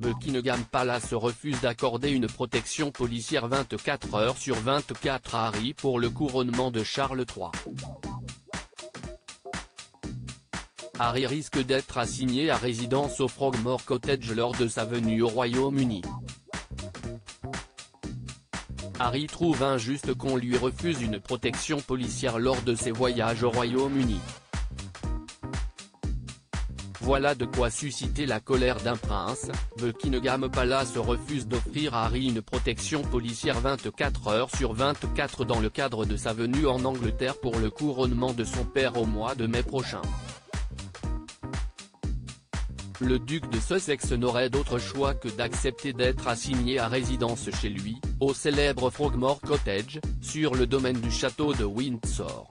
Buckingham Palace refuse d'accorder une protection policière 24 heures sur 24 à Harry pour le couronnement de Charles III. Harry risque d'être assigné à résidence au Frogmore Cottage lors de sa venue au Royaume-Uni. Harry trouve injuste qu'on lui refuse une protection policière lors de ses voyages au Royaume-Uni. Voilà de quoi susciter la colère d'un prince. Buckingham Palace refuse d'offrir à Harry une protection policière 24 heures sur 24 dans le cadre de sa venue en Angleterre pour le couronnement de son père au mois de mai prochain. Le duc de Sussex n'aurait d'autre choix que d'accepter d'être assigné à résidence chez lui, au célèbre Frogmore Cottage, sur le domaine du château de Windsor.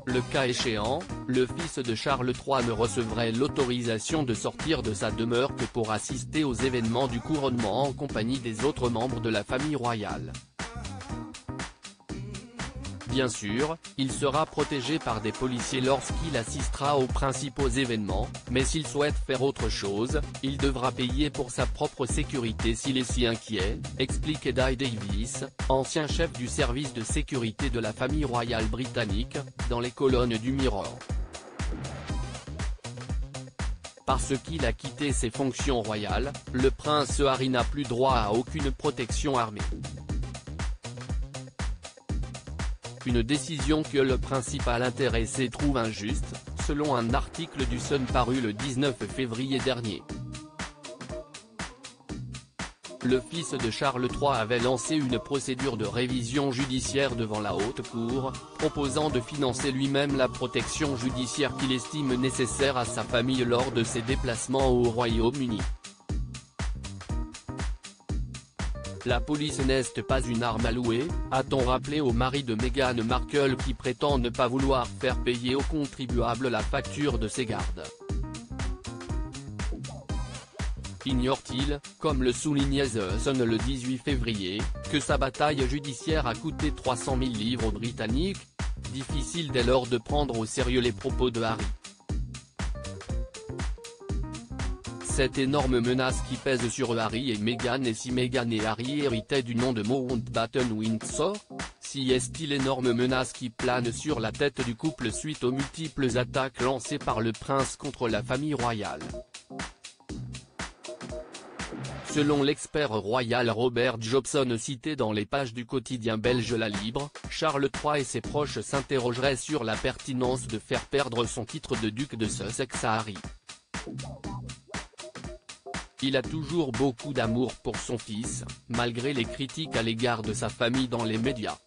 Le cas échéant, le fils de Charles III ne recevrait l'autorisation de sortir de sa demeure que pour assister aux événements du couronnement en compagnie des autres membres de la famille royale. Bien sûr, il sera protégé par des policiers lorsqu'il assistera aux principaux événements, mais s'il souhaite faire autre chose, il devra payer pour sa propre sécurité s'il est si inquiet, explique Eddie Davis, ancien chef du service de sécurité de la famille royale britannique, dans les colonnes du Mirror. Parce qu'il a quitté ses fonctions royales, le prince Harry n'a plus droit à aucune protection armée. Une décision que le principal intéressé trouve injuste, selon un article du Sun paru le 19 février dernier. Le fils de Charles III avait lancé une procédure de révision judiciaire devant la Haute Cour, proposant de financer lui-même la protection judiciaire qu'il estime nécessaire à sa famille lors de ses déplacements au Royaume-Uni. La police n'est pas une arme à louer, a-t-on rappelé au mari de Meghan Markle qui prétend ne pas vouloir faire payer aux contribuables la facture de ses gardes. Ignore-t-il, comme le soulignait The Sun le 18 février, que sa bataille judiciaire a coûté 300 000 livres aux Britanniques ? Difficile dès lors de prendre au sérieux les propos de Harry. Cette énorme menace qui pèse sur Harry et Meghan, et si Meghan et Harry héritaient du nom de Mountbatten-Windsor ? Si est-il énorme menace qui plane sur la tête du couple suite aux multiples attaques lancées par le prince contre la famille royale. Selon l'expert royal Robert Jobson cité dans les pages du quotidien belge La Libre, Charles III et ses proches s'interrogeraient sur la pertinence de faire perdre son titre de duc de Sussex à Harry. Il a toujours beaucoup d'amour pour son fils, malgré les critiques à l'égard de sa famille dans les médias.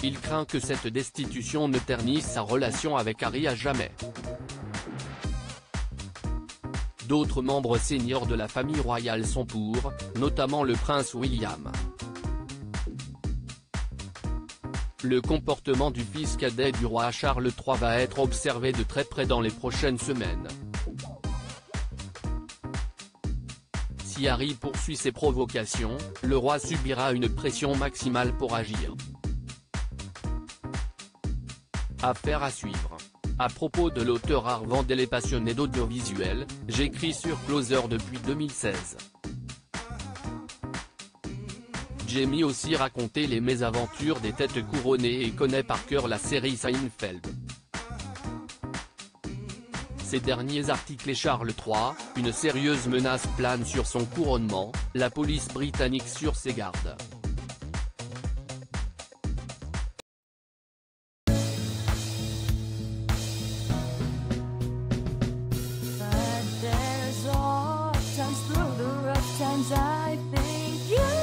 Il craint que cette destitution ne ternisse sa relation avec Harry à jamais. D'autres membres seniors de la famille royale sont pour, notamment le prince William. Le comportement du fils cadet du roi Charles III va être observé de très près dans les prochaines semaines. Si Harry poursuit ses provocations, le roi subira une pression maximale pour agir. Affaire à suivre. À propos de l'auteur Art Vandel et passionné d'audiovisuel, j'écris sur Closer depuis 2016. Jamie aussi raconté les mésaventures des têtes couronnées et connaît par cœur la série Seinfeld. Ces derniers articles et Charles III, une sérieuse menace plane sur son couronnement, la police britannique sur ses gardes. Times through the rough times I think you